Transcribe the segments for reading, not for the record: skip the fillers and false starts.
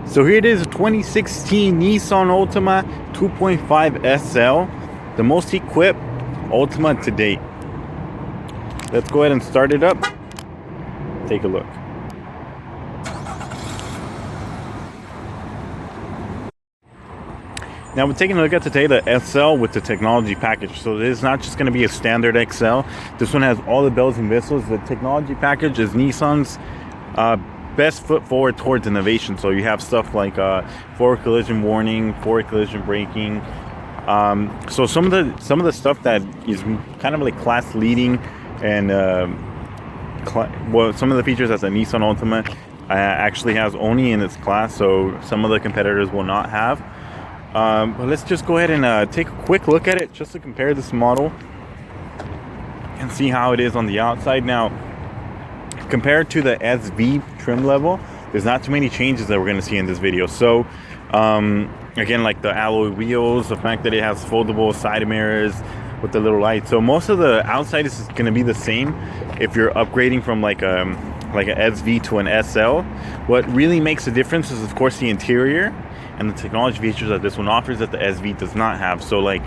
So here it is, a 2016 Nissan Altima 2.5 SL, the most equipped Altima to date. Let's go ahead and start it up. Take a look. Now we're taking a look at today the SL with the technology package. So it is not just going to be a standard XL. This one has all the bells and whistles. The technology package is Nissan's best foot forward towards innovation. So you have stuff like forward collision warning, forward collision braking. So some of the stuff that is kind of like class leading, and well, some of the features that the Nissan Altima actually has only in its class. So some of the competitors will not have. But let's just go ahead and take a quick look at it just to compare this model and see how it is on the outside. Now, compared to the SV trim level, there's not too many changes that we're going to see in this video. So again, like the alloy wheels, the fact that it has foldable side mirrors with the little light. So most of the outside is going to be the same if you're upgrading from like an SV to an SL. What really makes a difference is, of course, the interior and the technology features that this one offers that the SV does not have. So like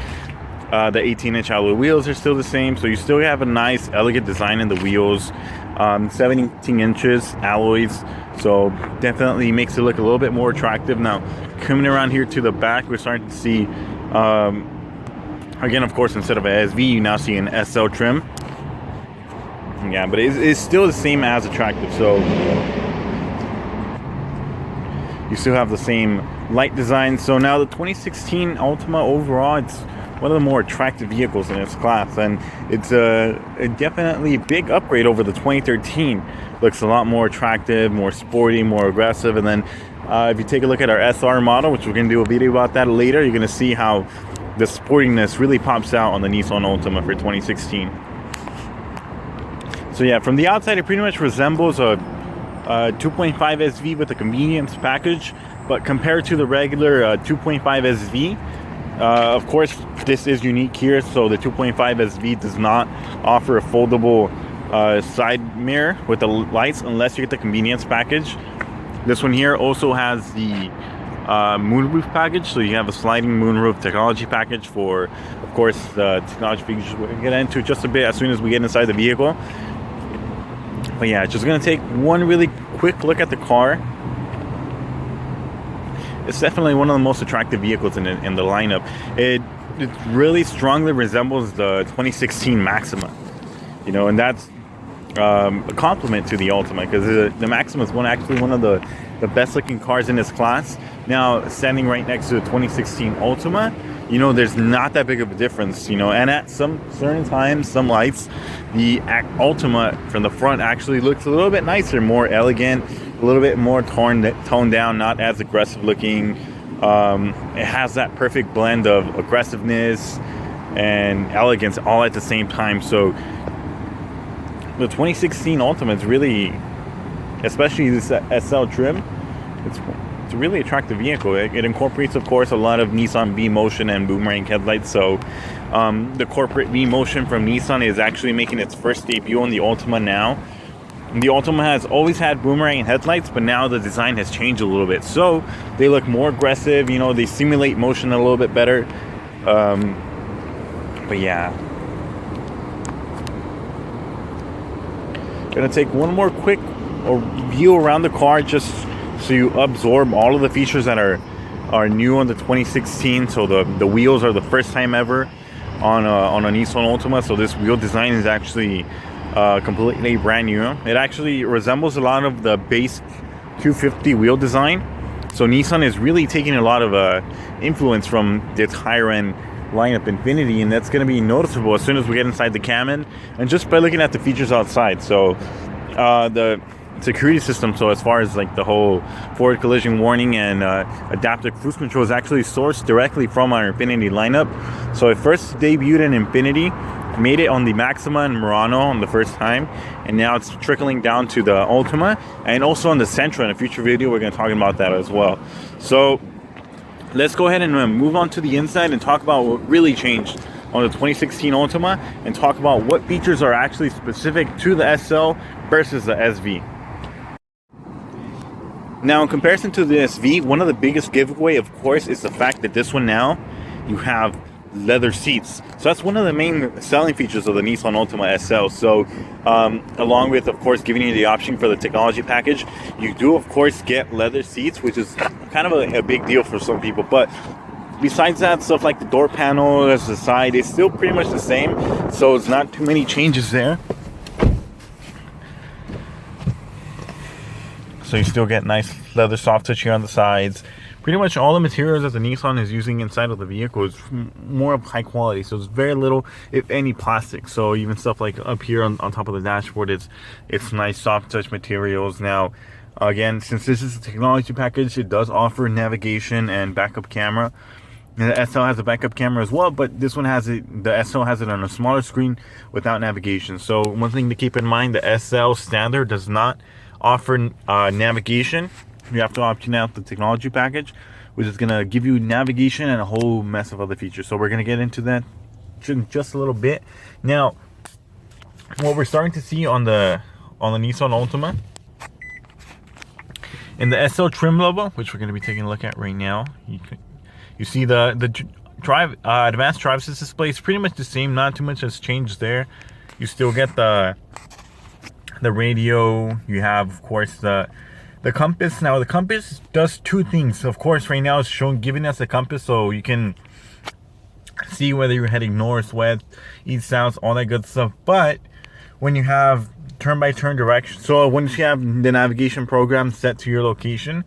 the 18-inch alloy wheels are still the same, so you still have a nice elegant design in the wheels. 17 inches alloys, so definitely makes it look a little bit more attractive. Now coming around here to the back, we're starting to see again, of course, instead of an SV, you now see an SL trim. Yeah, but it's still the same as attractive. So you still have the same light design. So now the 2016 Altima overall, it's one of the more attractive vehicles in its class, and it's a definitely big upgrade over the 2013. Looks a lot more attractive, more sporty, more aggressive. And then if you take a look at our SR model, which we're going to do a video about that later, you're going to see how the sportiness really pops out on the Nissan Altima for 2016. So yeah, from the outside, it pretty much resembles a 2.5 SV with a convenience package, but compared to the regular 2.5 SV, of course, this is unique here. So the 2.5 SV does not offer a foldable side mirror with the lights unless you get the convenience package. This one here also has the Moonroof Package, so you have a sliding moonroof technology package for, of course, the technology features we're going to get into just a bit as soon as we get inside the vehicle. But yeah, just going to take one really quick look at the car. It's definitely one of the most attractive vehicles in the lineup. It really strongly resembles the 2016 Maxima, you know, and that's a compliment to the Altima, because the Maxima is actually one of the best looking cars in this class. Now, standing right next to the 2016 Altima, you know, there's not that big of a difference, you know, and at some certain times, some lights, the Altima from the front actually looks a little bit nicer, more elegant, a little bit more toned down, not as aggressive looking. It has that perfect blend of aggressiveness and elegance all at the same time. So the 2016 Altima is really, especially this SL trim, it's a really attractive vehicle. It incorporates, of course, a lot of Nissan V-Motion and Boomerang Headlights. So the corporate V-Motion from Nissan is actually making its first debut on the Altima now. The Altima has always had Boomerang headlights, but now the design has changed a little bit. So they look more aggressive, you know, they simulate motion a little bit better. But yeah. Gonna take one more quick view around the car just so you absorb all of the features that are new on the 2016. So the wheels are the first time ever on a Nissan Altima. So this wheel design is actually completely brand new. It actually resembles a lot of the base 250 wheel design. So Nissan is really taking a lot of influence from its higher end lineup Infiniti, and that's going to be noticeable as soon as we get inside the cabin and just by looking at the features outside. So the security system, so as far as like the whole forward collision warning and adaptive cruise control, is actually sourced directly from our Infiniti lineup. So it first debuted in Infiniti, made it on the Maxima and Murano on the first time, and now it's trickling down to the Altima and also on the Sentra. In a future video we're going to talk about that as well. So let's go ahead and move on to the inside and talk about what really changed on the 2016 Altima, and talk about what features are actually specific to the SL versus the SV. Now, in comparison to the SV, one of the biggest giveaway, of course, is the fact that this one now, you have leather seats. So that's one of the main selling features of the Nissan Altima SL. So along with, of course, giving you the option for the technology package, you do, of course, get leather seats, which is kind of a big deal for some people. But besides that, stuff like the door panel as the side is still pretty much the same. So it's not too many changes there. So you still get nice leather soft touch here on the sides. Pretty much all the materials that the Nissan is using inside of the vehicle is more of high quality. So it's very little, if any, plastic. So even stuff like up here on top of the dashboard, it's nice soft touch materials. Now, again, since this is a technology package, it does offer navigation and backup camera. And the SL has a backup camera as well, but this one has it, the SL has it on a smaller screen without navigation. So one thing to keep in mind, the SL standard does not offer navigation. You have to opt out the technology package, which is going to give you navigation and a whole mess of other features. So we're going to get into that in just a little bit. Now, what we're starting to see on the Nissan Altima in the SL trim level, which we're going to be taking a look at right now, you see the drive advanced drive assist display is pretty much the same. Not too much has changed there. You still get the radio. You have, of course, the compass. Now the compass does two things. Of course, right now it's giving us a compass so you can see whether you're heading north, west, east, south, all that good stuff. But when you have turn-by-turn direction, so once you have the navigation program set to your location,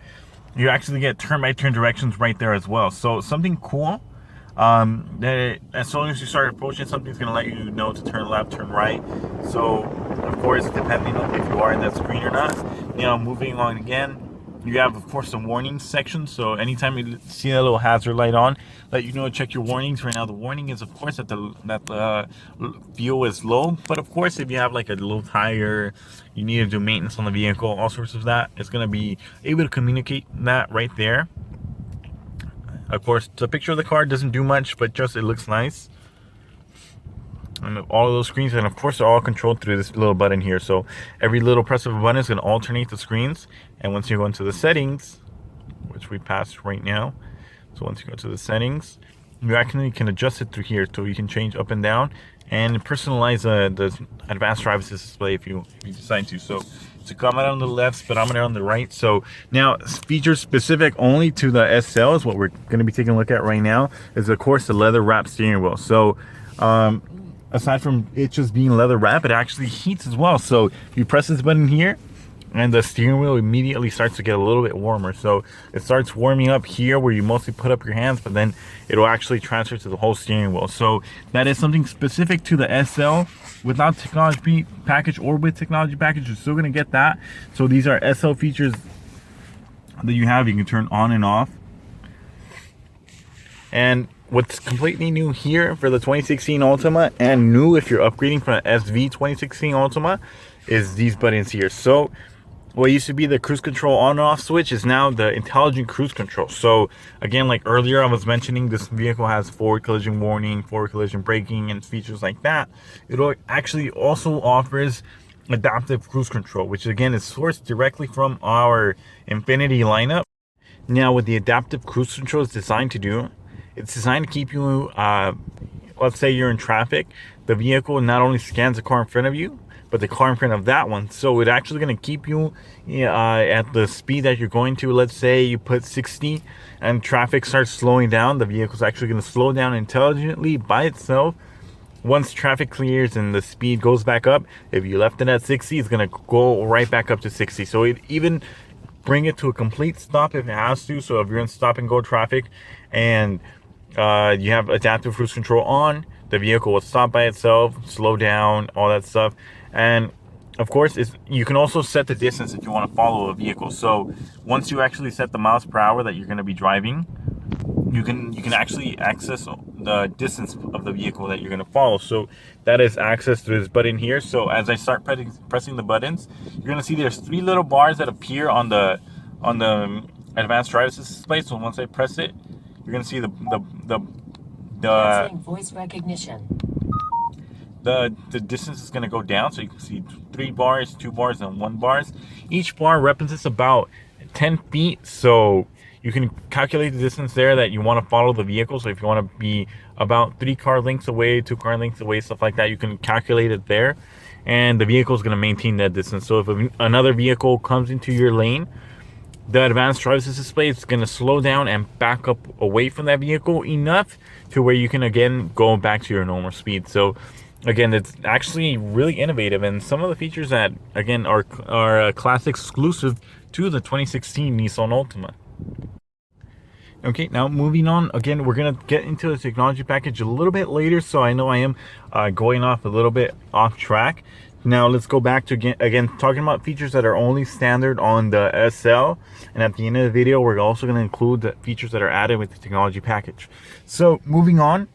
you actually get turn-by-turn directions right there as well. So something cool, that as soon as you start approaching, something's going to let you know to turn left, turn right. So of course, depending on if you are in that screen or not. Now, moving on again, you have, of course, the warnings section. So anytime you see a little hazard light on, let you know to check your warnings. Right now, the warning is, of course, that the fuel is low. But of course, if you have like a low tire, you need to do maintenance on the vehicle, all sorts of that, it's going to be able to communicate that right there. Of course, the picture of the car doesn't do much, but just it looks nice. And all of those screens, and of course, they're all controlled through this little button here. So every little press of a button is going to alternate the screens. And once you go into the settings, which we passed right now, so once you go to the settings, you actually can adjust it through here. So you can change up and down and personalize the advanced drive assist display if you decide to. So it's a speedometer on the left, speedometer on the right. So now, features specific only to the SL is what we're going to be taking a look at right now. Is, of course, the leather wrapped steering wheel. So aside from it just being leather wrap, it actually heats as well. So you press this button here and the steering wheel immediately starts to get a little bit warmer. So it starts warming up here where you mostly put up your hands, but then it'll actually transfer to the whole steering wheel. So that is something specific to the SL. Without technology package or with technology package, you're still going to get that. So these are SL features that you have. You can turn on and off. And what's completely new here for the 2016 Altima, and new if you're upgrading from an SV 2016 Altima, is these buttons here. So what used to be the cruise control on and off switch is now the intelligent cruise control. So again, like earlier I was mentioning, this vehicle has forward collision warning, forward collision braking, and features like that. It actually also offers adaptive cruise control, which again is sourced directly from our Infinity lineup. Now, what the adaptive cruise control is designed to do, it's designed to keep you, let's say you're in traffic, the vehicle not only scans the car in front of you, but the car in front of that one. So it's actually going to keep you at the speed that you're going to. Let's say you put 60 and traffic starts slowing down. The vehicle's actually going to slow down intelligently by itself. Once traffic clears and the speed goes back up, if you left it at 60, it's going to go right back up to 60. So it even bring it to a complete stop if it has to. So if you're in stop and go traffic and you have adaptive cruise control on, the vehicle will stop by itself, slow down, all that stuff. And of course, you can also set the distance if you want to follow a vehicle. So once you actually set the miles per hour that you're going to be driving, you can actually access the distance of the vehicle that you're going to follow. So that is accessed through this button here. So as I start pressing the buttons, you're going to see there's 3 little bars that appear on the advanced drive assist display. So once I press it, you're going to see the voice recognition. The distance is going to go down, so you can see 3 bars, 2 bars, and 1 bars. Each bar represents about 10 feet, so you can calculate the distance there that you want to follow the vehicle. So if you want to be about 3 car lengths away, 2 car lengths away, stuff like that, you can calculate it there, and the vehicle is going to maintain that distance. So if another vehicle comes into your lane, the advanced driver assist display is going to slow down and back up away from that vehicle enough to where you can again go back to your normal speed. So again, it's actually really innovative, and some of the features that again are class exclusive to the 2016 Nissan Altima. Okay, now moving on, again, we're going to get into the technology package a little bit later, so I know I am going off a little bit off track. Now let's go back to again talking about features that are only standard on the SL, and at the end of the video we're also going to include the features that are added with the technology package. So moving on,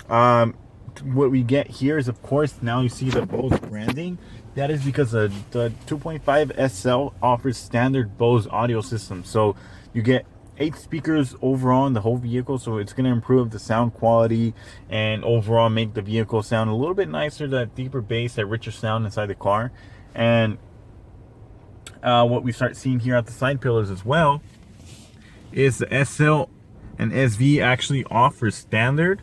what we get here is, of course, now you see the Bose branding. That is because the 2.5 SL offers standard Bose audio system, so you get 8 speakers overall in the whole vehicle, so it's going to improve the sound quality and overall make the vehicle sound a little bit nicer, that deeper bass, that richer sound inside the car. And what we start seeing here at the side pillars as well is the SL and SV actually offers standard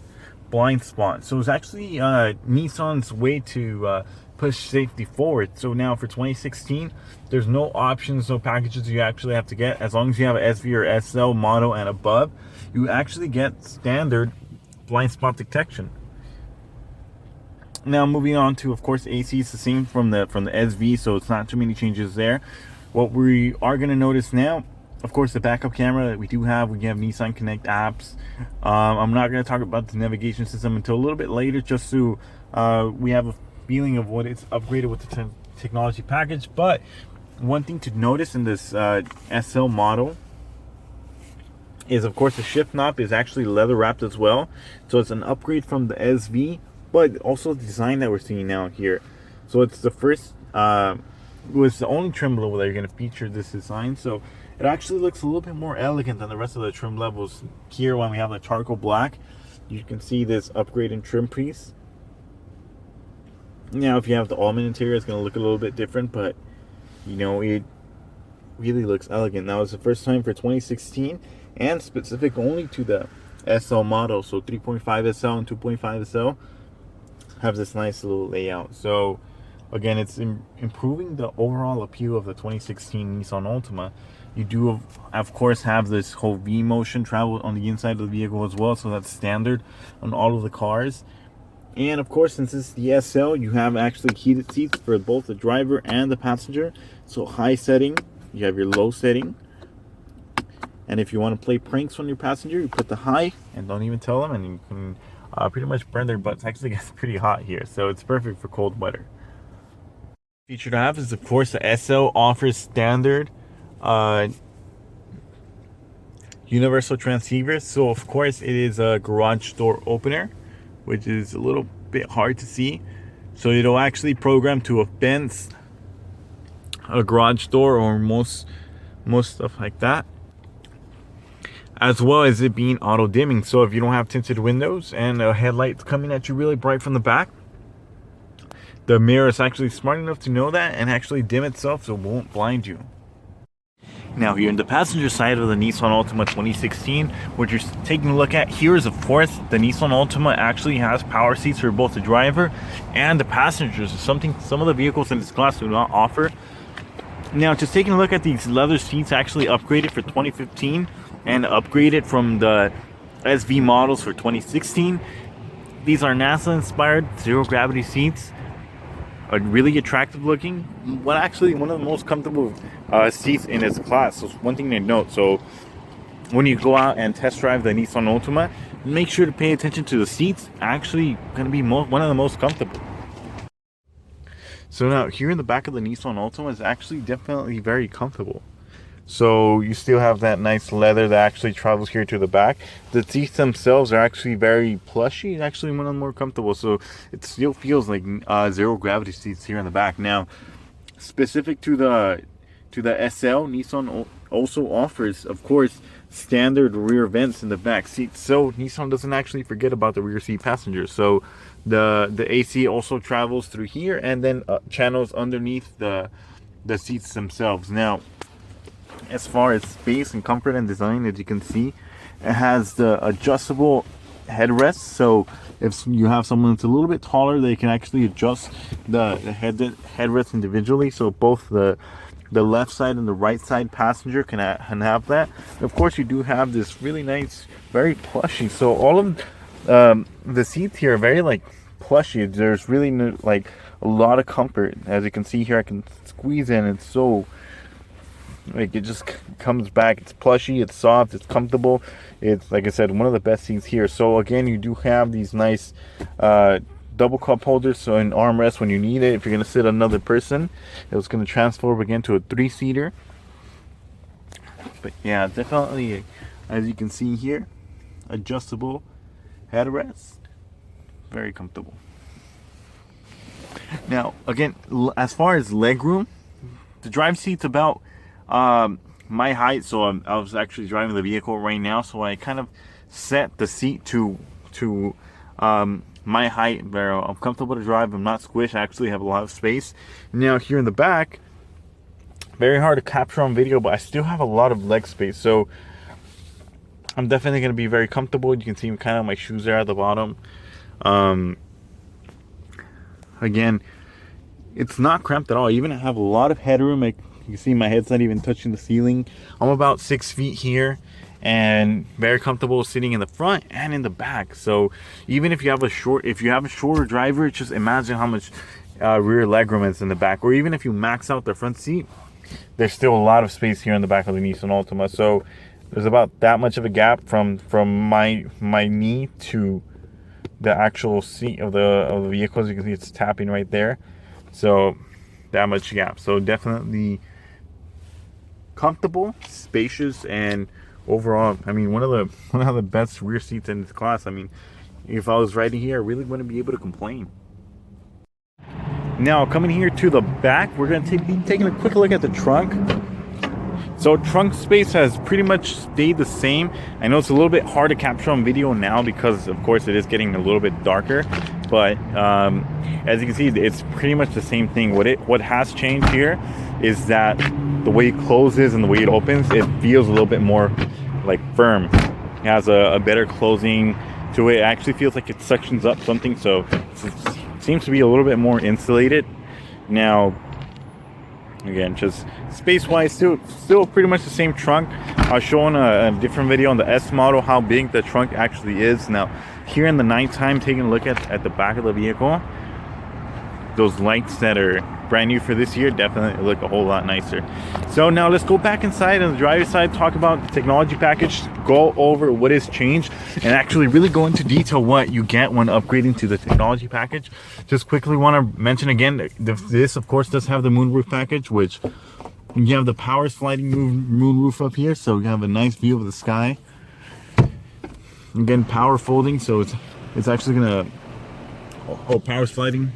blind spot. So it's actually Nissan's way to push safety forward. So now for 2016, there's no options, no packages you actually have to get. As long as you have an SV or SL model and above, you actually get standard blind spot detection. Now moving on to, of course, AC is the same from the SV, so it's not too many changes there. What we are going to notice now, of course, the backup camera that we have Nissan Connect apps. I'm not going to talk about the navigation system until a little bit later, just so we have a feeling of what it's upgraded with the technology package. But one thing to notice in this SL model is, of course, the shift knob is actually leather wrapped as well, so it's an upgrade from the SV, but also the design that we're seeing now here. So it's the first it was the only trim level that you're going to feature this design, so it actually looks a little bit more elegant than the rest of the trim levels. Here, when we have the charcoal black, you can see this upgrade in trim piece. Now if you have the Almond Interior, it's going to look a little bit different, but you know, it really looks elegant. Now it's the first time for 2016 and specific only to the SL model, so 3.5 SL and 2.5 SL have this nice little layout. So again, it's improving the overall appeal of the 2016 Nissan Altima. You do, of course, have this whole V motion travel on the inside of the vehicle as well, so that's standard on all of the cars. And of course, since it's the SL, you have actually heated seats for both the driver and the passenger. So high setting, you have your low setting. And if you want to play pranks on your passenger, you put the high and don't even tell them, and you can pretty much burn their butts. It actually gets pretty hot here, so it's perfect for cold weather. Feature to have is, of course, the SL offers standard universal transceiver. So of course it is a garage door opener, which is a little bit hard to see. So it'll actually program to a fence, a garage door, or most stuff like that, as well as it being auto dimming. So if you don't have tinted windows and a headlight's coming at you really bright from the back, the mirror is actually smart enough to know that and actually dim itself so it won't blind you. Now here in the passenger side of the Nissan Altima 2016, what you're taking a look at here is, of course, the Nissan Altima actually has power seats for both the driver and the passengers. Something some of the vehicles in this class do not offer. Now, just taking a look at these leather seats, actually upgraded for 2015 and upgraded from the SV models for 2016. These are NASA inspired zero gravity seats. Are really attractive looking. Actually one of the most comfortable seats in its class. So one thing to note, so when you go out and test drive the Nissan Altima, make sure to pay attention to the seats. Actually going to be one of the most comfortable. So now here in the back of the Nissan Altima is actually definitely very comfortable. So you still have that nice leather that actually travels here to the back. The seats themselves are actually very plushy, actually one of the more comfortable. So it still feels like zero gravity seats here in the back. Now, specific to the SL, Nissan also offers, of course, standard rear vents in the back seats. So Nissan doesn't actually forget about the rear seat passengers. So the AC also travels through here and then channels underneath the seats themselves. Now, as far as space and comfort and design. As you can see, it has the adjustable headrest, so if you have someone that's a little bit taller, they can actually adjust the headrest individually, so both the left side and the right side passenger can have that. Of course, you do have this really nice, very plushy, so all of the seats here are very like plushy. There's really like a lot of comfort. As you can see here, I can squeeze in. It's so like, it just comes back. It's plushy, it's soft, it's comfortable. It's, like I said, one of the best seats here. So again, you do have these nice double cup holders, so an armrest when you need it. If you're going to sit another person, it's going to transform again to a 3-seater. But yeah, definitely, as you can see here, adjustable headrest, very comfortable. Now again, as far as legroom, the drive seat's about my height, so I was actually driving the vehicle right now, so I kind of set the seat to my height, where I'm comfortable to drive. I'm not squished. I actually have a lot of space. Now here in the back, very hard to capture on video, but I still have a lot of leg space, so I'm definitely going to be very comfortable. You can see kind of my shoes there at the bottom. Again, it's not cramped at all. Even I have a lot of headroom. Like, you can see my head's not even touching the ceiling. I'm about 6 feet here, and very comfortable sitting in the front and in the back. So even if you have a shorter driver, just imagine how much rear legroom is in the back. Or even if you max out the front seat, there's still a lot of space here in the back of the Nissan Altima. So there's about that much of a gap from my knee to the actual seat of the vehicle. As you can see, it's tapping right there. So that much gap. So definitely comfortable, spacious, and overall, I mean, one of the best rear seats in this class. I mean, if I was riding here, I really wouldn't be able to complain. Now coming here to the back, we're going to be taking a quick look at the trunk. So trunk space has pretty much stayed the same. I know it's a little bit hard to capture on video now because of course it is getting a little bit darker, but as you can see, it's pretty much the same thing. What has changed here is that the way it closes and the way it opens, it feels a little bit more like firm. It has a better closing to it. It actually feels like it suctions up something, so it seems to be a little bit more insulated. Now again, just space-wise, still pretty much the same trunk. I was showing a different video on the S model how big the trunk actually is. Now, here in the nighttime, taking a look at the back of the vehicle, those lights that are brand new for this year definitely look a whole lot nicer. So now let's go back inside on the driver's side, talk about the technology package, go over what has changed, and actually really go into detail what you get when upgrading to the technology package. Just quickly want to mention again, this of course does have the moonroof package, which you have the power sliding moonroof up here, so you have a nice view of the sky. Again, power folding, so it's actually gonna power sliding.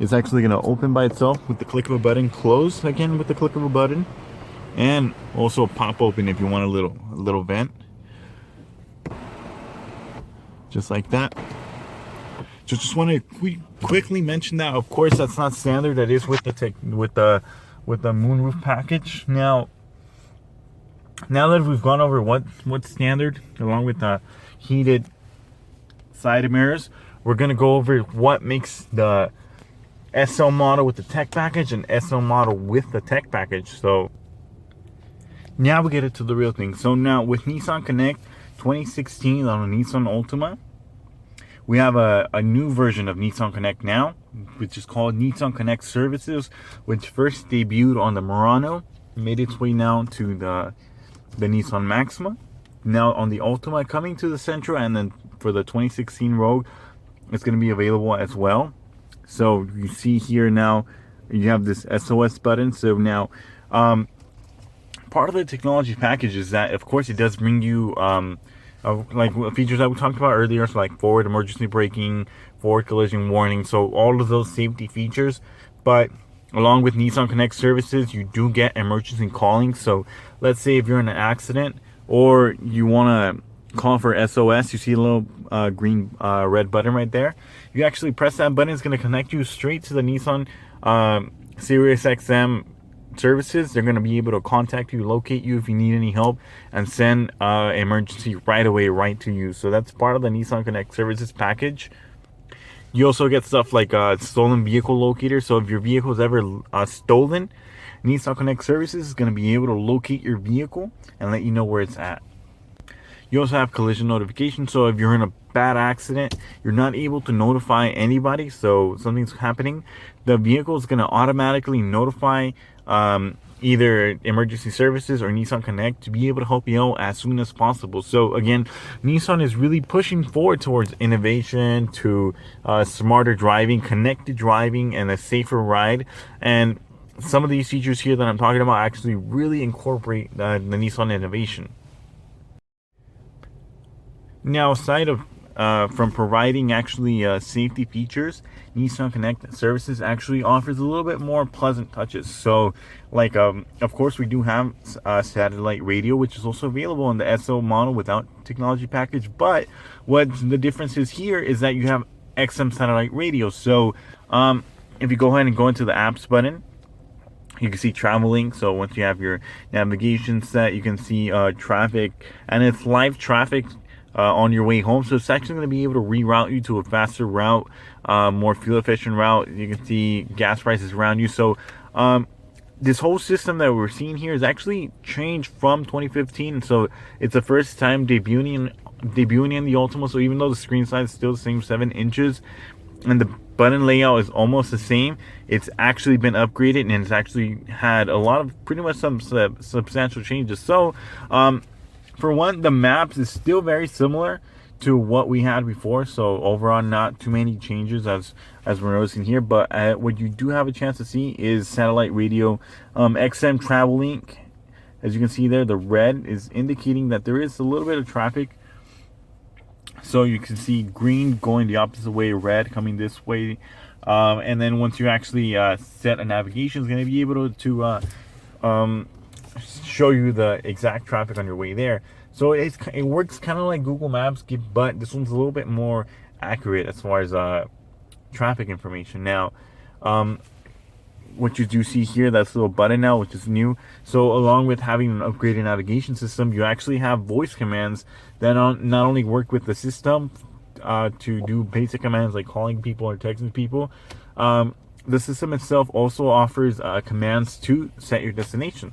It's actually going to open by itself with the click of a button, close again with the click of a button, and also pop open if you want a little vent, just like that. Just want to quickly mention that of course that's not standard. That is with the moonroof package. Now that we've gone over what's standard along with the heated side mirrors, we're going to go over what makes the SL model with the tech package and SL model with the tech package. So now we get into the real thing. So now with Nissan Connect 2016 on a Nissan Altima, we have a new version of Nissan Connect now, which is called Nissan Connect Services, which first debuted on the Murano, made its way now to the Nissan Maxima, now on the Altima, coming to the Sentra, and then for the 2016 Rogue, it's going to be available as well. So you see here now, you have this SOS button. So now, part of the technology package is that, of course, it does bring you like features that we talked about earlier, so like forward emergency braking, forward collision warning, so all of those safety features. But along with Nissan Connect services, you do get emergency calling. So let's say if you're in an accident or you want to call for SOS, you see a little green red button right there. You actually press that button, it's going to connect you straight to the Nissan Sirius XM services. They're going to be able to contact you, locate you if you need any help, and send emergency right away right to you. So that's part of the Nissan Connect services package. You also get stuff like stolen vehicle locator. So if your vehicle is ever stolen, Nissan Connect Services is going to be able to locate your vehicle and let you know where it's at. You also have collision notification. So if you're in a bad accident, you're not able to notify anybody, so something's happening, the vehicle is going to automatically notify either emergency services or Nissan Connect to be able to help you out as soon as possible. So again, Nissan is really pushing forward towards innovation, to smarter driving, connected driving, and a safer ride. And some of these features here that I'm talking about actually really incorporate the Nissan innovation. Now, aside of from providing actually safety features, Nissan Connect Services actually offers a little bit more pleasant touches. So, like, of course, we do have satellite radio, which is also available in the SO model without technology package. But what the difference is here is that you have XM satellite radio. So, if you go ahead and go into the apps button, you can see traveling. So once you have your navigation set, you can see traffic, and it's live traffic on your way home. So it's actually going to be able to reroute you to a faster route, more fuel efficient route. You can see gas prices around you. So this whole system that we're seeing here is actually changed from 2015. So it's the first time debuting in the Altima. So even though the screen size is still the same, 7 inches, and the button layout is almost the same, it's actually been upgraded, and it's actually had a lot of pretty much some substantial changes. So for one, the maps is still very similar to what we had before. So overall, not too many changes as we're noticing here. But what you do have a chance to see is satellite radio, XM travel link. As you can see there, the red is indicating that there is a little bit of traffic. So you can see green going the opposite way, red coming this way. And then once you actually set a navigation, it's going to be able to show you the exact traffic on your way there. So it works kind of like Google Maps, but this one's a little bit more accurate as far as traffic information. Now, what you do see here, that's a little button now, which is new. So along with having an upgraded navigation system, you actually have voice commands that not only work with the system to do basic commands like calling people or texting people. The system itself also offers commands to set your destination.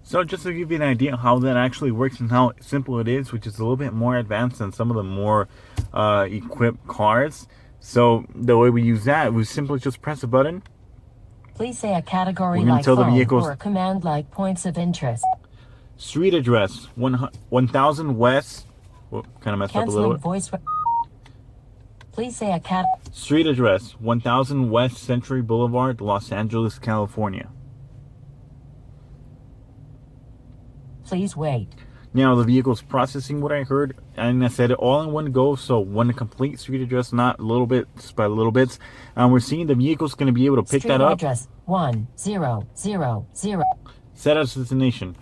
So just to give you an idea of how that actually works and how simple it is, which is a little bit more advanced than some of the more equipped cars. So the way we use that, we simply just press a button. Please say a category like phone or a command like points of interest. Street address, 1000 West. Whoop, kind of messed up a little bit. Voice. Please say a Street address, 1000 West Century Boulevard, Los Angeles, California. Please wait. Now the vehicle's processing what I heard, and I said it all in one go. So one complete street address, not little bits by little bits. We're seeing the vehicle's going to be able to pick that up. Address 1000. Set as destination.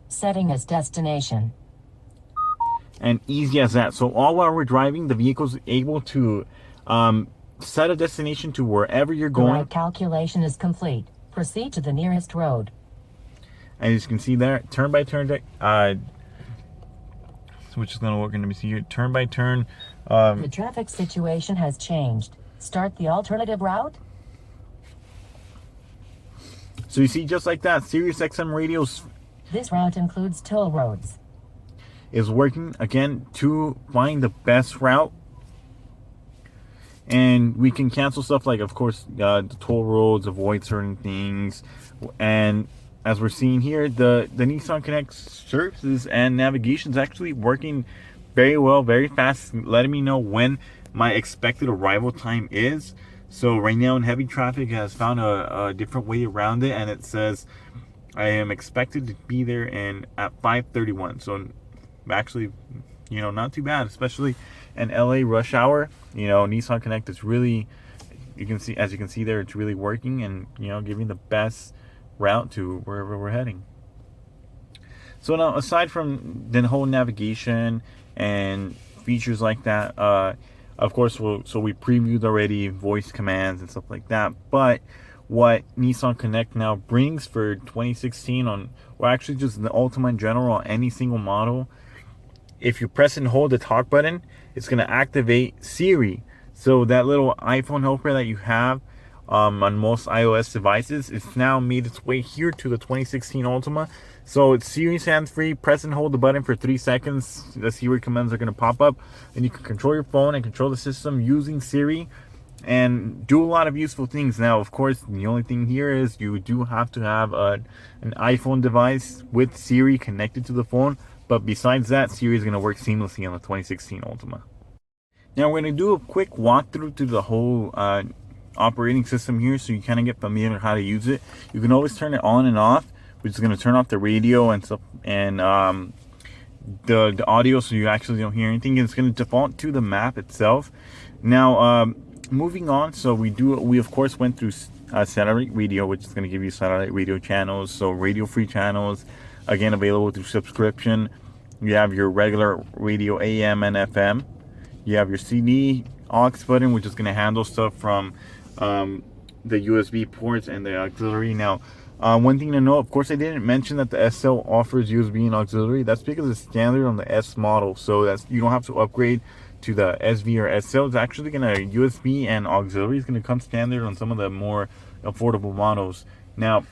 Setting as destination. And easy as that. So all while we're driving, the vehicle's able to set a destination to wherever you're going. The route calculation is complete. Proceed to the nearest road. And as you can see there, turn by turn, which is going to see here, turn by turn. The traffic situation has changed. Start the alternative route. So you see, just like that, Sirius XM radios. This route includes toll roads. Is working again to find the best route. And we can cancel stuff like, of course, the toll roads, avoid certain things, and as we're seeing here, the Nissan Connect services and navigation is actually working very well, very fast, letting me know when my expected arrival time is. So right now in heavy traffic, it has found a different way around it, and it says I am expected to be there at 5:31. So actually, not too bad, especially in LA rush hour. Nissan Connect is really, as you can see there, it's really working and giving the best route to wherever we're heading. So now, aside from the whole navigation and features like that, Of course, we previewed already voice commands and stuff like that. But what Nissan Connect now brings for 2016 on, or actually just the Altima in general, on any single model, if you press and hold the talk button, it's going to activate Siri. So that little iPhone helper that you have on most iOS devices, it's now made its way here to the 2016 Altima. So it's Siri hands-free. Press and hold the button for 3 seconds. The Siri commands are going to pop up, and you can control your phone and control the system using Siri and do a lot of useful things. Now, of course, the only thing here is you do have to have an iPhone device with Siri connected to the phone. But besides that, Siri is going to work seamlessly on the 2016 Altima. Now, we're going to do a quick walkthrough to the whole operating system here, so you kind of get familiar with how to use it. You can always turn it on and off, which is going to turn off the radio and stuff, and the audio, so you actually don't hear anything. It's going to default to the map itself. Now, moving on, so we of course went through satellite radio, which is going to give you satellite radio channels, so radio free channels, again available through subscription. You have your regular radio AM and FM. You have your CD aux button, which is going to handle stuff from the USB ports and the auxiliary. Now, one thing to know, of course, I didn't mention that the SL offers USB and auxiliary. That's because it's standard on the S model, so that's, you don't have to upgrade to the SV or SL. It's actually going to USB and auxiliary is going to come standard on some of the more affordable models. Now,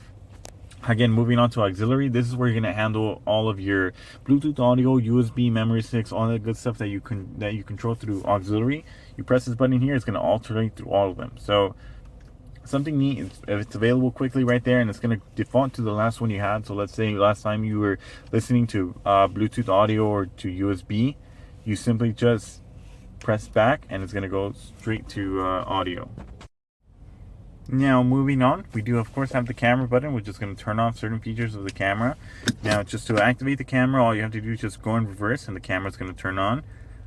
again, moving on to auxiliary, this is where you're going to handle all of your Bluetooth audio, USB, memory sticks, all that good stuff that you control through auxiliary. You press this button here, it's going to alternate through all of them. So something neat, if it's available quickly right there, and it's going to default to the last one you had. So let's say last time you were listening to Bluetooth audio or to USB, you simply just press back and it's going to go straight to audio. Now, moving on, we do of course have the camera button, which is going to turn off certain features of the camera. Now, just to activate the camera, all you have to do is just go in reverse and the camera is going to turn on.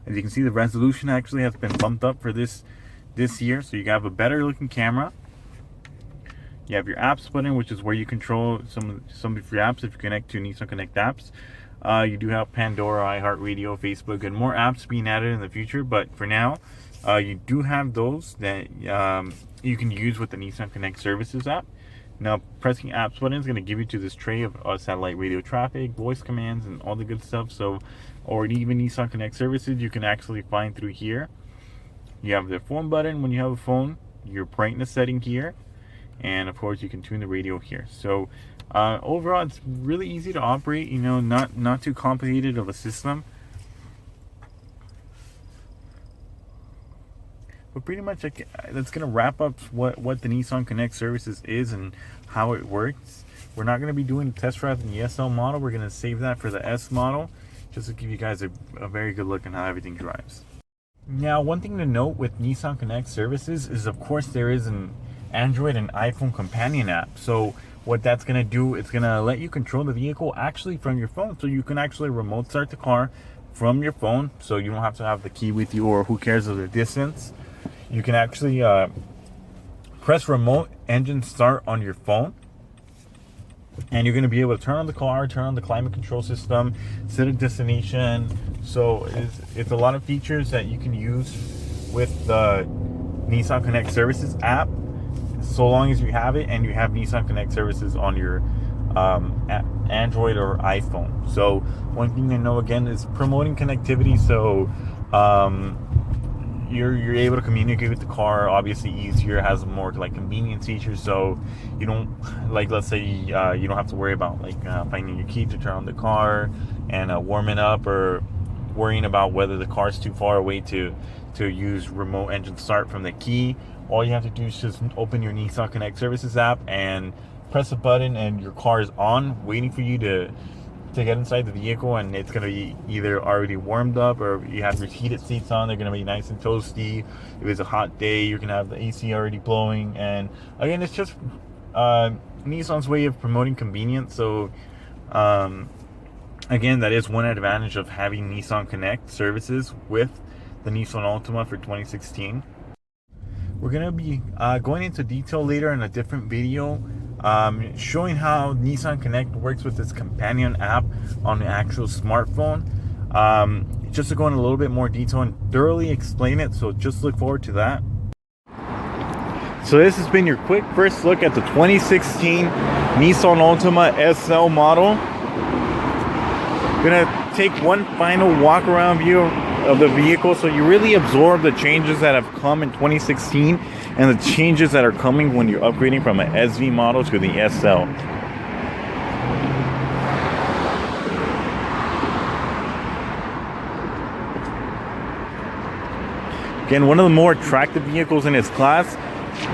As you can see, the resolution actually has been bumped up for this year, so you have a better looking camera. You have your apps button, which is where you control some of your apps if you connect to Nissan Connect apps. You do have Pandora, iHeartRadio, Facebook, and more apps being added in the future, but for now, you do have those that you can use with the Nissan Connect Services app. Now, pressing apps button is going to give you to this tray of satellite radio traffic, voice commands, and all the good stuff. So, or even Nissan Connect Services, you can actually find through here. You have the phone button when you have a phone, your brightness setting here, and of course you can tune the radio here. So overall, it's really easy to operate. You know, not too complicated of a system. But pretty much that's going to wrap up what the Nissan Connect Services is and how it works. We're not going to be doing a test drive in the SL model. We're going to save that for the S model, just to give you guys a very good look on how everything drives. Now, one thing to note with Nissan Connect Services is, of course, there is an Android and iPhone companion app. So what that's going to do, it's going to let you control the vehicle actually from your phone. So you can actually remote start the car from your phone, so you don't have to have the key with you, or who cares of the distance. You can actually press remote engine start on your phone, and you're going to be able to turn on the car, turn on the climate control system, set a destination. So it's a lot of features that you can use with the Nissan Connect Services app, so long as you have it and you have Nissan Connect Services on your Android or iPhone. So one thing to know again is promoting connectivity. So you're able to communicate with the car obviously easier, has more like convenience features, so you don't, like, let's say you don't have to worry about like finding your key to turn on the car and warming up, or worrying about whether the car's too far away to use remote engine start from the key. All you have to do is just open your Nissan Connect Services app and press a button, and your car is on, waiting for you to get inside the vehicle, and it's going to be either already warmed up, or you have your heated seats on. They're going to be nice and toasty. If it's a hot day, you're going to have the AC already blowing. And again, it's just Nissan's way of promoting convenience. So again, that is one advantage of having Nissan Connect Services with the Nissan Altima for 2016. We're going to be going into detail later in a different video, showing how Nissan Connect works with this companion app on the actual smartphone. just to go in a little bit more detail and thoroughly explain it. So just look forward to that. So this has been your quick first look at the 2016 Nissan Altima SL model. I'm gonna take one final walk around view of the vehicle so you really absorb the changes that have come in 2016 and the changes that are coming when you're upgrading from an SV model to the SL. Again, one of the more attractive vehicles in its class.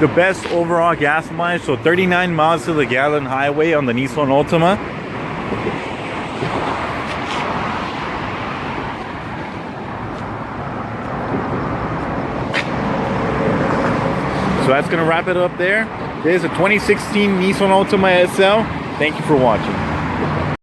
The best overall gas mileage, so 39 miles to the gallon highway on the Nissan Altima. So that's going to wrap it up there. There's a 2016 Nissan Altima SL. Thank you for watching.